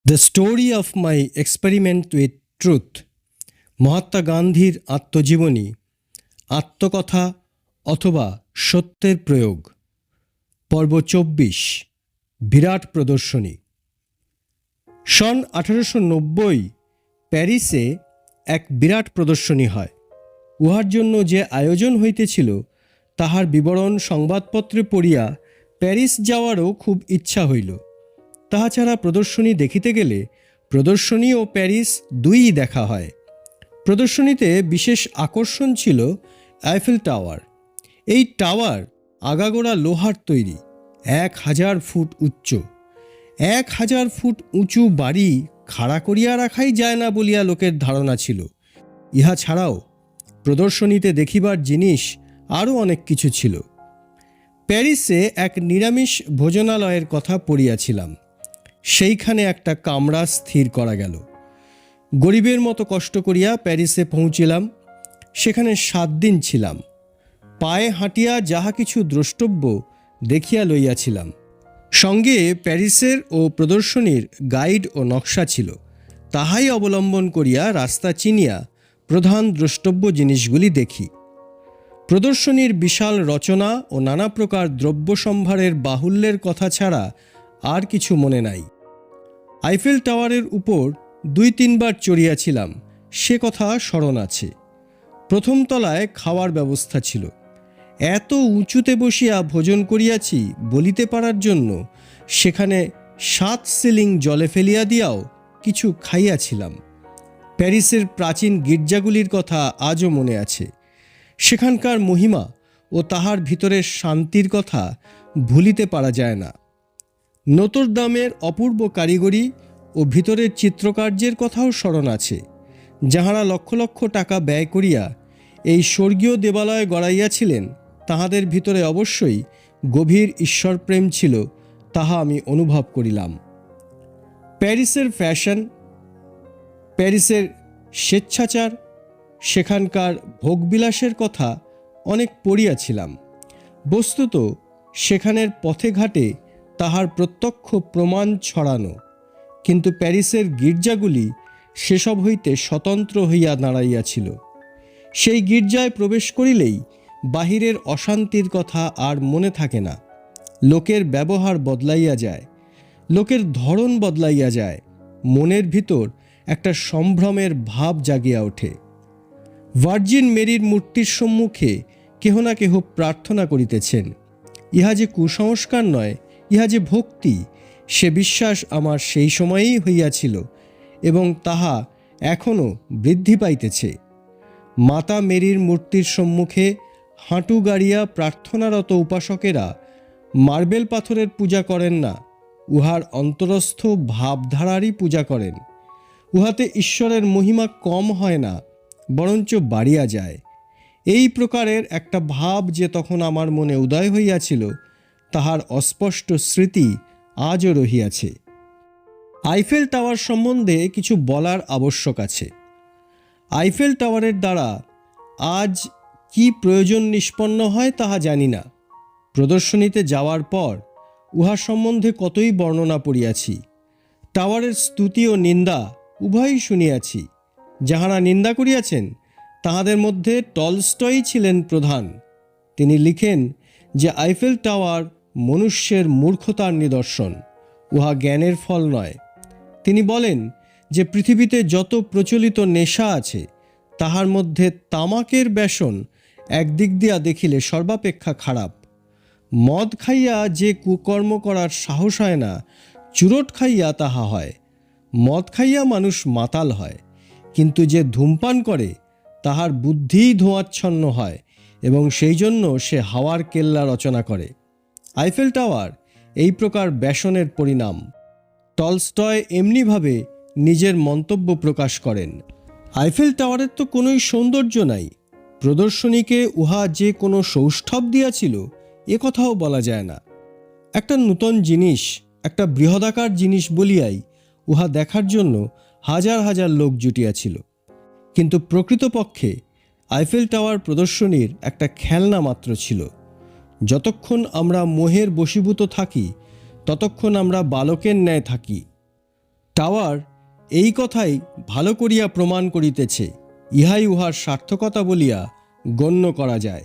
The story of my experiment with truth, Mahatma গান্ধীর আত্মজীবনী, আত্মকথা অথবা সত্যের প্রয়োগ, পর্ব ২৪, বিরাট প্রদর্শনী। সন ১৮৯০ প্যারিসে এক বিরাট প্রদর্শনী হয়। উহার জন্য যে আয়োজন হইতেছিল তাহার বিবরণ সংবাদপত্রে পড়িয়া প্যারিস যাওয়ারও খুব ইচ্ছা হইল। তাহা ছাড়া প্রদর্শনী দেখিতে গেলে প্রদর্শনী ও প্যারিস দুইই দেখা হয়। প্রদর্শনীতে বিশেষ আকর্ষণ ছিল আইফেল টাওয়ার। এই টাওয়ার আগাগোড়া লোহার তৈরি, ১,০০০ ফুট উচ্চ। ১,০০০ ফুট উঁচু বাড়ি খাড়া করিয়া রাখাই যায় না বলিয়া লোকের ধারণা ছিল। ইহা ছাড়াও প্রদর্শনীতে দেখিবার জিনিস আরও অনেক কিছু ছিল। প্যারিসে এক নিরামিষ ভোজনালয়ের কথা পড়িয়াছিলাম। সেইখানে একটা কামরা স্থির করা গেল। গরিবের মতো কষ্ট করিয়া প্যারিসে পৌঁছিলাম। সেখানে ৭ দিন ছিলাম। পায়ে হাঁটিয়া যাহা কিছু দ্রষ্টব্য দেখিয়া লইয়াছিলাম। সঙ্গে প্যারিসের ও প্রদর্শনীর গাইড ও নকশা ছিল। তাহাই অবলম্বন করিয়া রাস্তা চিনিয়া প্রধান দ্রষ্টব্য জিনিসগুলি দেখি। প্রদর্শনীর বিশাল রচনা ও নানা প্রকার দ্রব্য সম্ভারের বাহুল্যের কথা ছাড়া আর কিছু মনে নাই। আইফেল টাওয়ারের উপর ২-৩ বার চড়িয়াছিলাম, সে কথা স্মরণ আছে। প্রথম তলায় খাওয়ার ব্যবস্থা ছিল। এত উঁচুতে বসিয়া ভোজন করিয়াছি বলিতে পারার জন্য সেখানে ৭ সিলিং জলে ফেলিয়া দিয়াও কিছু খাইয়াছিলাম। প্যারিসের প্রাচীন গির্জাগুলির কথা আজও মনে আছে। সেখানকার মহিমা ও তাহার ভিতরের শান্তির কথা ভুলিতে পারা যায় না। নোতর দামের অপূর্ব কারিগরি ও ভিতরের চিত্রকার্যের কথাও স্মরণ আছে। যাহারা লক্ষ লক্ষ টাকা ব্যয় করিয়া এই স্বর্গীয় দেবালয় গড়াইয়াছিলেন, তাহাদের ভিতরে অবশ্যই গভীর ঈশ্বরপ্রেম ছিল, তাহা আমি অনুভব করিলাম। প্যারিসের ফ্যাশন, প্যারিসের স্বেচ্ছাচার, সেখানকার ভোগবিলাসের কথা অনেক পড়িয়াছিলাম। বস্তুত সেখানের পথে ঘাটে তাহার প্রত্যক্ষ প্রমাণ ছড়ানো, কিন্তু প্যারিসের গির্জাগুলি সেসব হইতে স্বতন্ত্র হইয়া দাঁড়াইয়াছিল। সেই গির্জায় প্রবেশ করিলেই বাহিরের অশান্তির কথা আর মনে থাকে না। লোকের ব্যবহার বদলাইয়া যায়, লোকের ধরন বদলাইয়া যায়, মনের ভিতর একটা সম্ভ্রমের ভাব জাগিয়া ওঠে। ভার্জিন মেরির মূর্তির সম্মুখে কেহ না কেহ প্রার্থনা করিতেছেন। ইহা যে কুসংস্কার নয়, ইহা যে ভক্তি, সে বিশ্বাস আমার সেই সময়েই হইয়াছিল এবং তাহা এখনও বৃদ্ধি পাইতেছে। মাতা মেরির মূর্তির সম্মুখে হাঁটু গাড়িয়া প্রার্থনারত উপাসকেরা মার্বেল পাথরের পূজা করেন না, উহার অন্তরস্থ ভাবধারারই পূজা করেন। উহাতে ঈশ্বরের মহিমা কম হয় না, বরঞ্চ বাড়িয়া যায়। এই প্রকারের একটা ভাব যে তখন আমার মনে উদয় হইয়াছিল, তাহার অস্পষ্ট স্মৃতি আজও রহিয়াছে। আইফেল টাওয়ার সম্বন্ধে কিছু বলার আবশ্যক আছে। আইফেল টাওয়ারের দ্বারা আজ কি প্রয়োজন নিষ্পন্ন হয় তাহা জানি না। প্রদর্শনীতে যাওয়ার পর উহা সম্বন্ধে কতই বর্ণনা পড়িয়াছি। টাওয়ারের স্তুতি ও নিন্দা উভয়ই শুনিয়াছি। যাহারা নিন্দা করিয়াছেন তাহাদের মধ্যে টলস্টয় ছিলেন প্রধান। তিনি লিখেন যে আইফেল টাওয়ার মনুষ্যের মূর্খতার নিদর্শন, উহা জ্ঞানের ফল নয়। তিনি বলেন যে পৃথিবীতে যত প্রচলিত নেশা আছে তাহার মধ্যে তামাকের ব্যসন একদিক দিয়া দেখিলে সর্বাপেক্ষা খারাপ। মদ খাইয়া যে কুকর্ম করার সাহস হয় না, চুরট খাইয়া তাহা হয়। মদ খাইয়া মানুষ মাতাল হয়, কিন্তু যে ধূমপান করে তাহার বুদ্ধিই ধোঁয়াচ্ছন্ন হয় এবং সেই জন্য সে হাওয়ার কেল্লা রচনা করে। আইফেল টাওয়ার এই প্রকার ব্যসনের পরিণাম। টলস্টয় এমনিভাবে নিজের মন্তব্য প্রকাশ করেন। আইফেল টাওয়ারের তো কোনোই সৌন্দর্য নাই। প্রদর্শনীকে উহা যে কোনো সৌষ্ঠব দিয়াছিল এ কথাও বলা যায় না। একটা নূতন জিনিস, একটা বৃহদাকার জিনিস বলিয়াই উহা দেখার জন্য হাজার হাজার লোক জুটিয়াছিল। কিন্তু প্রকৃতপক্ষে আইফেল টাওয়ার প্রদর্শনীর একটা খেলনা মাত্র ছিল। যতক্ষণ আমরা মোহের বশীভূত থাকি ততক্ষণ আমরা বালকের ন্যায় থাকি। টাওয়ার এই কথাই ভালো করিয়া প্রমাণ করিতেছে, ইহাই উহার সার্থকতা বলিয়া গণ্য করা যায়।